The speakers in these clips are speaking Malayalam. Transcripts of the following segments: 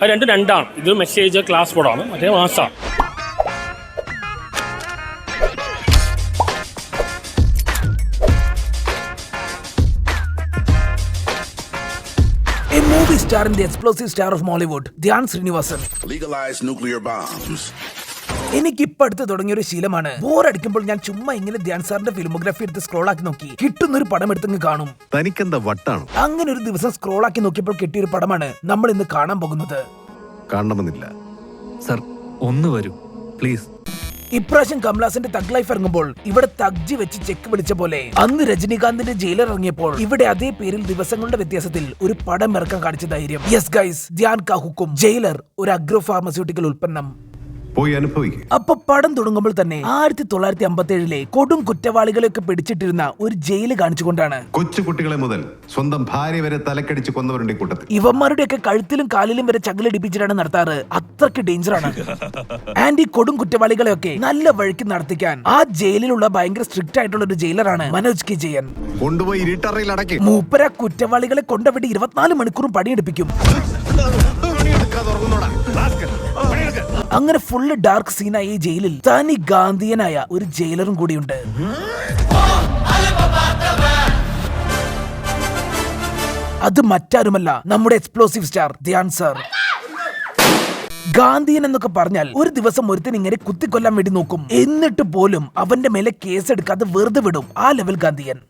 അത് രണ്ടാണ്. ഇത് മെസ്സേജ് ക്ലാസ് ബോർഡാണ്, മറ്റേ മാസമാണ്. A movie star in the explosive star of Mollywood, Dhyan Srinivasan. Legalize nuclear bombs. എനിക്കിപ്പോ അടുത്ത് തുടങ്ങിയൊരു ശീലമാണ്. ബോറടിക്കുമ്പോൾ ഞാൻ ചുമ്മാ ഇങ്ങനെ ധ്യാൻ സാറിന്റെ ഫിലിമോഗ്രാഫി എടുത്ത് സ്ക്രോൾ ആക്കി നോക്കി കിട്ടുന്നൊരു പടം എടുത്തങ്ങ് കാണും. തനിക്കെന്താ വട്ടാണ്? അങ്ങനെ ഒരു ദിവസം സ്ക്രോൾ ആക്കി നോക്കിയപ്പോൾ കിട്ടിയൊരു പടമാണ് നമ്മൾ ഇന്ന് കാണാൻ പോകുന്നത്. കാണണമെന്നില്ല സർ, ഒന്ന് വരൂ പ്ലീസ്. ഇപ്രാവശ്യം കമലഹാസന്റെ തഗ് ലൈഫ് ഇറങ്ങുമ്പോൾ ഇവിടെ തഗ്ജി വെച്ച് ചെക്ക് വിളിച്ച പോലെ അന്ന് രജനീകാന്തിന്റെ ജയിലർ ഇറങ്ങിയപ്പോൾ ഇവിടെ അതേ പേരിൽ ദിവസങ്ങളുടെ വ്യത്യാസത്തിൽ ഒരു പടം ഇറക്കാൻ കാണിച്ച ധൈര്യം. യെസ് ഗൈസ്, ധ്യാൻ കാ ഹുക്കും. ജയിലർ ഒരു അഗ്രോ ഫാർമസ്യൂട്ടിക്കൽ ഉൽപ്പന്നം. പോയി അനുഭവിക്കും. അപ്പൊ പടം തുടങ്ങുമ്പോൾ തന്നെ 1957 കൊടും കുറ്റവാളികളെയൊക്കെ പിടിച്ചിട്ടിരുന്ന ഒരു ജയില് കാണിച്ചുകൊണ്ടാണ്. കൊച്ചുകുട്ടികളെ മുതൽ സ്വന്തം ഭാര്യ വരെ തലക്കടിച്ച് കൊന്നവരുടെ കൂട്ടത്തിൽ ഇവന്മാരുടെയൊക്കെ കഴുത്തിലും കാലിലും വരെ ചങ്ങലടിപ്പിച്ചിട്ടാണ് നടത്താറ്. അത്രയ്ക്ക് ഡേഞ്ചറാണ്. ആൻഡ് ഈ കൊടും കുറ്റവാളികളെയൊക്കെ നല്ല വഴിക്ക് നടത്തിക്കാൻ ആ ജയിലിലുള്ള ഭയങ്കര സ്ട്രിക്റ്റ് ആയിട്ടുള്ള ഒരു ജയിലറാണ് മനോജ് കെ ജയൻ. കൊണ്ടുപോയി ഇരുട്ടറയിൽ അടക്കി മൂപ്പര കുറ്റവാളികളെ കൊണ്ടവിടെ 24 മണിക്കൂറും പണിയെടുപ്പിക്കും. അങ്ങനെ ഫുള്ള് ഡാർക്ക് സീനായ ഈ ജയിലിൽ തനി ഗാന്ധിയനായ ഒരു ജയിലറും കൂടിയുണ്ട്. അത് മറ്റാരുമല്ല, നമ്മുടെ explosive star Dhyan sir. Gandhian എന്നൊക്കെ പറഞ്ഞാൽ ഒരു ദിവസം ഒരുത്തൻ ഇങ്ങനെ കുത്തിക്കൊല്ലാൻ വേണ്ടി നോക്കും, എന്നിട്ട് പോലും അവന്റെ മേലെ കേസ് എടുക്കാതെ വെറുതെ വിടും. ആ ലെവൽ ഗാന്ധിയൻ.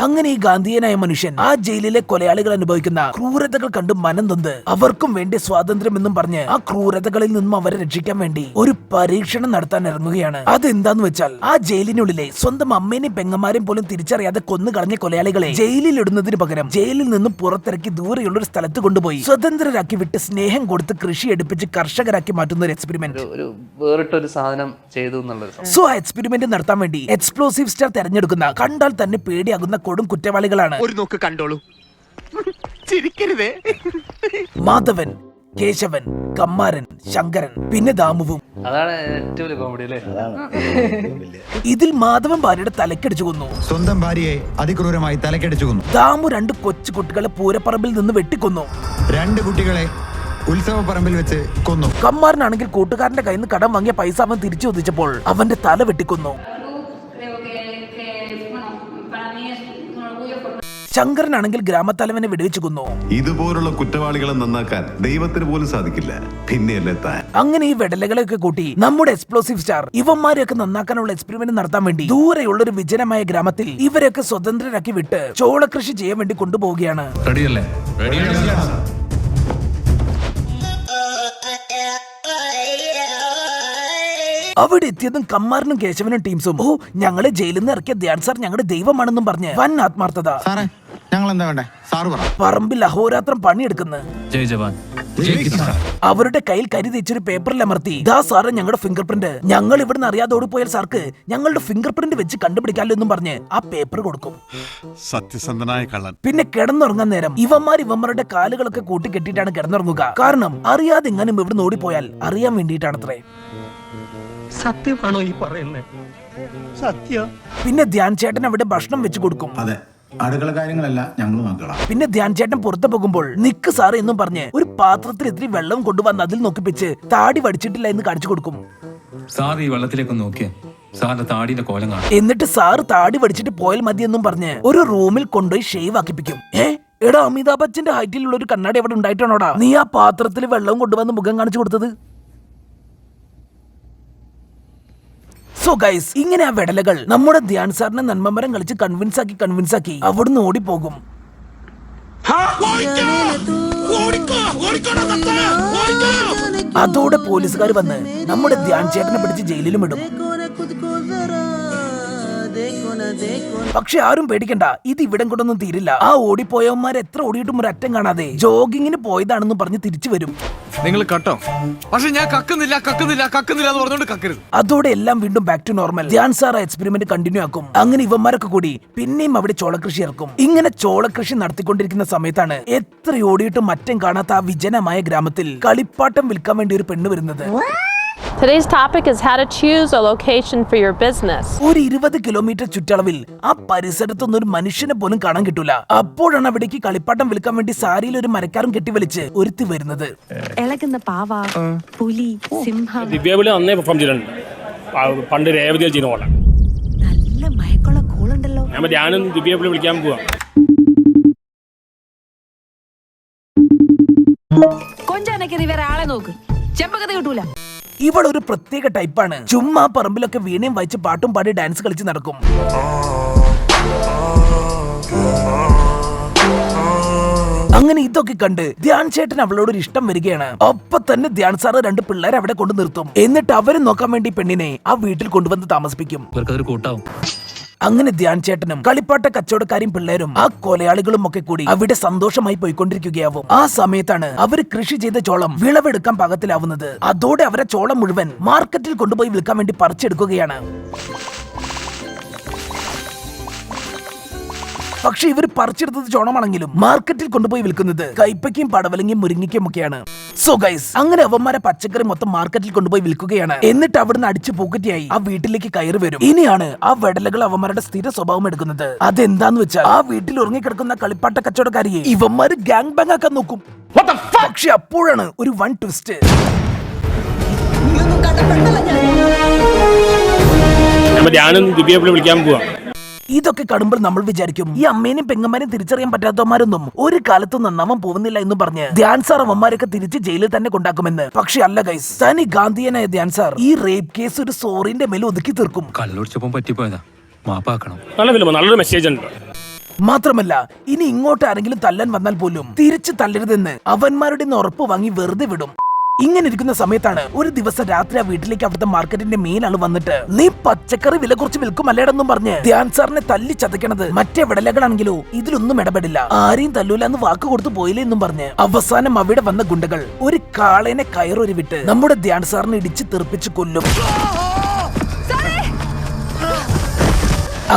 അങ്ങനെ ഈ ഗാന്ധിയനായ മനുഷ്യൻ ആ ജയിലിലെ കൊലയാളികൾ അനുഭവിക്കുന്ന ക്രൂരതകൾ കണ്ട് മനം നൊന്ത് അവർക്കും വേണ്ടി സ്വാതന്ത്ര്യം എന്നും പറഞ്ഞ് ആ ക്രൂരതകളിൽ നിന്നും അവരെ രക്ഷിക്കാൻ വേണ്ടി ഒരു പരീക്ഷണം നടത്താൻ ഇറങ്ങുകയാണ്. അതെന്താന്ന് വെച്ചാൽ ആ ജയിലിനുള്ളിലെ സ്വന്തം അമ്മേനെയും പെങ്ങന്മാരെയും പോലും തിരിച്ചറിയാതെ കൊന്നു കളഞ്ഞ കൊലയാളികളെ ജയിലിൽ ഇടുന്നതിന് പകരം ജയിലിൽ നിന്നും പുറത്തിറക്കി ദൂരെയുള്ള ഒരു സ്ഥലത്ത് കൊണ്ടുപോയി സ്വതന്ത്രരാക്കി വിട്ട് സ്നേഹം കൊടുത്ത് കൃഷി എടുപ്പിച്ച് കർഷകരാക്കി മാറ്റുന്ന ഒരു എക്സ്പെരിമെന്റ്. വേറിട്ടൊരു സാധനം ചെയ്തു. സോ ആ എക്സ്പെരിമെന്റ് നടത്താൻ വേണ്ടി എക്സ്പ്ലോസീവ് സ്റ്റാർ തെരഞ്ഞെടുക്കുന്ന കണ്ടാൽ തന്നെ പേടിയാകുന്ന കൊടും കുറ്റവാളികളാണ് ഒരു നോക്ക് കണ്ടോളൂ, ചിരിക്കരുതേ. മാധവൻ, കേശവൻ, കമ്മാരൻ, ശങ്കരൻ, പിന്നെ ദാമുവും. അതാണ് ഏറ്റവും വലിയ കോമഡി അല്ലേ? ഇതിൽ മാധവൻ ഭാര്യയുടെ തലക്കടിച്ചു കൊന്നു. സ്വന്തം ഭാര്യയെ അതിക്രൂരമായി തലക്കടിച്ചു കൊന്നു. ദാമു 2 കൊച്ചു കുട്ടികളെ പൂരപ്പറമ്പിൽ നിന്ന് വെട്ടിക്കൊന്നു. 2 കുട്ടികളെ ഉത്സവപ്പറമ്പിൽ വെച്ച് കൊന്നു. കമ്മാരനാണെങ്കിൽ കൂട്ടുകാരന്റെ കയ്യിൽ നിന്ന് കടം വാങ്ങിയ പൈസ അവൻ തിരിച്ചു ചോദിച്ചപ്പോൾ അവന്റെ തല വെട്ടിക്കൊന്നു. ശങ്കരനാണെങ്കിൽ ഗ്രാമത്തലവനെ വെടിവെച്ചു കൊന്നു. ഇതുപോലുള്ള കുറ്റവാളികളെ നന്നാക്കാൻ ദൈവത്തിന് പോലും സാധിക്കില്ല, പിന്നെയല്ലേ താൻ. അങ്ങനെ ഈ വെടലകളെയൊക്കെ കൂട്ടി നമ്മുടെ എക്സ്പ്ലോസീവ് സ്റ്റാർ ഇവന്മാരെയൊക്കെ നന്നാക്കാനുള്ള എക്സ്പെരിമെന്റ് നടത്താൻ വേണ്ടി ദൂരെയുള്ള ഒരു വിജനമായ ഗ്രാമത്തിൽ ഇവരെയൊക്കെ സ്വതന്ത്രരാക്കി വിട്ട് ചോളകൃഷി ചെയ്യാൻ വേണ്ടി കൊണ്ടുപോവുകയാണ്. അവിടെ എത്തിയതും കമ്മാരനും കേശവനും ടീംസും ഞങ്ങളെ ജയിലിൽ നിന്ന് ഇറക്കിയ ധ്യാൻ സാർ ഞങ്ങളുടെ ദൈവമാണെന്നും പറഞ്ഞ് വൻ ആത്മാർത്ഥത. പറമ്പിൽ അഹോരാത്രം പണിയെടുക്കുന്നു. അവരുടെ കയ്യിൽ കരി തെച്ചൊരു പേപ്പറിൽ അമർത്തി, ദാ സാറ് ഞങ്ങളുടെ ഫിംഗർ പ്രിന്റ്, ഞങ്ങൾ ഇവിടുന്ന് അറിയാതെ ഓടിപ്പോയാൽ സാർക്ക് ഞങ്ങളുടെ ഫിംഗർ പ്രിന്റ് വെച്ച് കണ്ടുപിടിക്കാമല്ലോ എന്നും പറഞ്ഞ് ആ പേപ്പർ കൊടുക്കും. സത്യസന്ധനായ കള്ളൻ. പിന്നെ കിടന്നുറങ്ങാൻ നേരം ഇവന്മാരുടെ കാലുകളൊക്കെ കൂട്ടിക്കെട്ടിയിട്ടാണ് കിടന്നുറങ്ങുക. കാരണം അറിയാതെ എങ്ങാനും ഇവിടുന്ന് ഓടിപ്പോയാൽ അറിയാൻ വേണ്ടിയിട്ടാണത്രേ. സത്യമാണോ ഈ പറയുന്നത്? സത്യം. പിന്നെ ധ്യാൻ ചേട്ടൻ അവിടെ ഭക്ഷണം വെച്ച് കൊടുക്കും. അടുക്കള കാര്യങ്ങളല്ല ഞങ്ങൾ നോക്കണം. പിന്നെ ധ്യാൻ ചേട്ടൻ പുറത്തു പോകുമ്പോൾ നിക്ക് സാറ് എന്നും പറഞ്ഞ് ഒരു പാത്രത്തിൽ ഇത്തിരി വെള്ളം കൊണ്ടുവന്ന് അതിൽ നോക്കിപ്പിച്ച് താടി വടിച്ചിട്ടില്ല എന്ന് കാണിച്ചു കൊടുക്കും. സാർ ഈ വെള്ളത്തിലേക്ക് നോക്കിയേ, സാറിന്റെ താടിയുടെ കോലം കാണാം. എന്നിട്ട് സാറ് താടി വടിച്ചിട്ട് പോയാൽ മതി എന്നും പറഞ്ഞ് ഒരു റൂമിൽ കൊണ്ടുപോയി ഷേവ് ആക്കിപ്പിക്കും. എടാ, അമിതാഭ് ബച്ചന്റെ ഹൈറ്റിലുള്ള ഒരു കണ്ണാടി അവിടെ ഉണ്ടായിട്ടാണോടാ നീ ആ പാത്രത്തിൽ വെള്ളം കൊണ്ടുവന്ന് മുഖം കാണിച്ചു കൊടുത്തത്? സോ ഗൈസ്, ഇങ്ങനെ ആ വെടലകൾ നമ്മുടെ ധ്യാൻ സാറിനെ നന്മമരം കളിച്ച് കൺവിൻസ് ആക്കി അവിടുന്ന് ഓടിപ്പോകും. അതോടെ പോലീസുകാർ വന്ന് നമ്മുടെ ധ്യാൻ ചേട്ടനെ പിടിച്ച് ജയിലിലും ഇടും. പക്ഷെ ആരും പേടിക്കണ്ട, ഇത് ഇവിടം കൊണ്ടൊന്നും തീരില്ല. ആ ഓടിപ്പോയവന്മാർ എത്ര ഓടിയിട്ടും ഒരു അറ്റം കാണാതെ ജോഗിങ്ങിന് പോയതാണെന്ന് പറഞ്ഞ് തിരിച്ചു വരും. നിങ്ങൾ കട്ടോ, പക്ഷെ ഞാൻ കക്കുന്നില്ല എന്ന് പറഞ്ഞോണ്ട് കക്കരുത്. അതോടെ എല്ലാം വീണ്ടും back to normal. Dhyan sir experiment continue ആക്കും. അങ്ങനെ ഇവന്മാരൊക്കെ കൂടി പിന്നെയും അവിടെ ചോളകൃഷി ഇറക്കും. ഇങ്ങനെ ചോളകൃഷി നടത്തിക്കൊണ്ടിരിക്കുന്ന സമയത്താണ് എത്ര ഓടിയിട്ടും മറ്റും കാണാത്ത ആ വിജനമായ ഗ്രാമത്തിൽ കളിപ്പാട്ടം വിൽക്കാൻ വേണ്ടി ഒരു പെണ്ണ് വരുന്നത്. Today's topic is how to choose a location for your business. ഒരു 20 കിലോമീറ്റർ ചുറ്റളവിൽ ആ പരിസരത്തൊന്നും ഒരു മനുഷ്യനെ പോലും കാണാൻ കിട്ടൂല. അപ്പോഴാണ് അവിടേക്ക് കളിപ്പാട്ടം വിൽക്കാൻ വേണ്ടി സാരിയിൽ ഒരു മരക്കാരും കെട്ടിവലിച്ച് ഒരുത്തി വരുന്നത്. ഇളകുന്ന പാവ, പുലി, സിംഹം. ദിവ്യവിളി അന്നേ പെർഫോം ചെയ്തിട്ടുണ്ട്. പണ്ട് രേവതിയിൽ ചെയ്യുന്ന പോലെ. നല്ല മയക്കുള്ള കോളുണ്ടല്ലോ. ഞാനും ദിവ്യവിളി വിളിക്കാൻ പോവാ. കൊഞ്ചാനൊക്കെ വേറെ ആളെ നോക്ക്. ചെമ്പകത്ത് കിട്ടൂല. ഇവൾ ഒരു പ്രത്യേക ടൈപ്പാണ്. ചുമ്മാ പറമ്പിലൊക്കെ വീണയും വായിച്ച് പാട്ടും പാടി ഡാൻസ് കളിച്ച് നടക്കും. അങ്ങനെ ഇതൊക്കെ കണ്ട് ധ്യാൻ ചേട്ടൻ അവളോട് ഒരു ഇഷ്ടം വരികയാണ്. അപ്പൊ തന്നെ ധ്യാൻ സാറ് 2 പിള്ളേരെ അവിടെ കൊണ്ട് നിർത്തും. എന്നിട്ട് അവരെ നോക്കാൻ വേണ്ടി പെണ്ണിനെ ആ വീട്ടിൽ കൊണ്ടുവന്ന് താമസിപ്പിക്കും. അങ്ങനെ ധ്യാൻ ചേട്ടനും കളിപ്പാട്ട കച്ചവടക്കാരും പിള്ളേരും ആ കൊലയാളികളും ഒക്കെ കൂടി അവിടെ സന്തോഷമായി പോയിക്കൊണ്ടിരിക്കുകയാവും. ആ സമയത്താണ് അവർ കൃഷി ചെയ്ത ചോളം വിളവെടുക്കാൻ പാകത്തിലാവുന്നത്. അതോടെ അവരെ ചോളം മുഴുവൻ മാർക്കറ്റിൽ കൊണ്ടുപോയി വിൽക്കാൻ വേണ്ടി പറിച്ചെടുക്കുകയാണ്. പക്ഷെ ഇവർ പറിച്ചെടുത്തത് ചോണമാണെങ്കിലും മാർക്കറ്റിൽ കൊണ്ടുപോയി വിൽക്കുന്നത് കൈപ്പയ്ക്കും പടവലങ്ങയും മുരിങ്ങയ്ക്കും ഒക്കെയാണ്. സോ ഗൈസ്, അങ്ങനെ അവന്മാരെ പച്ചക്കറി മൊത്തം മാർക്കറ്റിൽ കൊണ്ടുപോയി വിൽക്കുകയാണ്. എന്നിട്ട് അവിടുന്ന് അടിച്ചു പോക്കറ്റിയായി ആ വീട്ടിലേക്ക് കയറി വരും. ഇനിയാണ് ആ വെടലകൾ അവന്മാരുടെ സ്ഥിര സ്വഭാവം എടുക്കുന്നത്. അതെന്താന്ന് വെച്ചാൽ ആ വീട്ടിൽ ഉറങ്ങിക്കിടക്കുന്ന കളിപ്പാട്ട കച്ചവടക്കാരിയെ ഇവന്മാര് ഗാങ് ബാങ് ആക്കാൻ നോക്കും. പക്ഷെ അപ്പോഴാണ് ഒരു വൺ ട്വിസ്റ്റ്. ഞാനും ദിവ്യവിളി വിളിക്കാൻ പോവാ. ഇതൊക്കെ കാണുമ്പോൾ നമ്മൾ വിചാരിക്കും ഈ അമ്മേനും പെങ്ങന്മാരെയും തിരിച്ചറിയാൻ പറ്റാത്തവന്മാരൊന്നും ഒരു കാലത്തും നന്നാവാൻ പോകുന്നില്ല എന്ന് പറഞ്ഞ് ധ്യാൻ സാർ അവന്മാരൊക്കെ തിരിച്ച് ജയിലിൽ തന്നെ കൊണ്ടാക്കുമെന്ന്. പക്ഷെ അല്ല ഗൈസ്, തനി ഗാന്ധിയനായ ധ്യാൻ സാർ ഈ റേപ്പ് കേസ് ഒരു സോറിന്റെ മേലെ ഒതുക്കി തീർക്കും. കള്ളൊടിച്ചപ്പം പറ്റിപ്പോയതാ, മാപ്പാക്കണം. നല്ല ഫിലിം, നല്ലൊരു മെസ്സേജ് ഉണ്ട്. മാത്രമല്ല, ഇനി ഇങ്ങോട്ട് ആരെങ്കിലും തല്ലാൻ വന്നാൽ പോലും തിരിച്ചു തല്ലരുതെന്ന് അവന്മാരുടെ ഉറപ്പ് വാങ്ങി വെറുതെ വിടും. ഇങ്ങനെ ഇരിക്കുന്ന സമയത്താണ് ഒരു ദിവസം രാത്രി ആ വീട്ടിലേക്ക് അവിടുത്തെ മാർക്കറ്റിന്റെ മെയിൻ ആള് വന്നിട്ട് നീ പച്ചക്കറി വില കുറച്ച് വിൽക്കും അല്ലേടെന്നും പറഞ്ഞ് ധ്യാൻ സാറിനെ തല്ലി ചതയ്ക്കണത്. മറ്റേ വിടലകളാണെങ്കിലോ ഇതിലൊന്നും ഇടപെടില്ല, ആരെയും തല്ലൂല എന്ന് വാക്ക് കൊടുത്തു പോയില്ലേ എന്നും പറഞ്ഞ് അവസാനം അവിടെ വന്ന ഗുണ്ടകൾ ഒരു കാളേനെ കയറൊരു വിട്ട് നമ്മുടെ ധ്യാൻ സാറിനെ ഇടിച്ച് തെറിപ്പിച്ച് കൊല്ലും.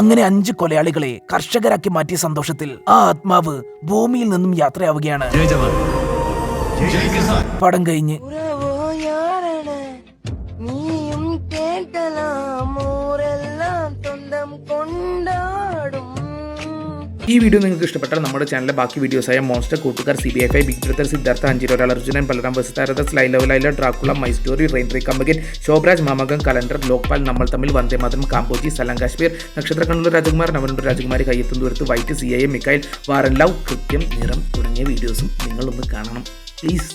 അങ്ങനെ 5 കൊലയാളികളെ കർഷകരാക്കി മാറ്റിയ സന്തോഷത്തിൽ ആ ആത്മാവ് ഭൂമിയിൽ നിന്നും യാത്രയാവുകയാണ്. പടം കഴിഞ്ഞ് ഈ വീഡിയോ നിങ്ങൾക്ക് ഇഷ്ടപ്പെട്ടാൽ നമ്മുടെ ചാനലിലെ ബാക്കി വീഡിയോസായ മോൺസ്റ്റർ, കൂട്ടുകാർ, CBI5, ബിഗ് ബ്രദർ, സിദ്ധാർത്ഥ, അഞ്ചിരോരാൾ, അർജുനൻ, ബലറാം, വസുതാരദാസ്, Laila, Dracula, My Story, Rain Tree കമ്പഗൻ, ശോഭരാജ്, മാമകം, കലണ്ടർ, ലോക്പാൽ, നമ്മൾ തമ്മിൽ, വന്ദേ മാതരം, കാമ്പോജി, സലാം കാശ്മീർ, നക്ഷത്രക്കണ്ണൂർ രാജകുമാർ, നവനുണ്ട് രാജകുമാരി, കയ്യെത്തും ദൂരത്ത്, വൈറ്റ്, CIA, മിക്കായിൽ, വാറൻ ലവ്, കൃത്യം, നിറം തുടങ്ങിയ വീഡിയോസും നിങ്ങളൊന്ന് കാണണം പ്ലീസ്.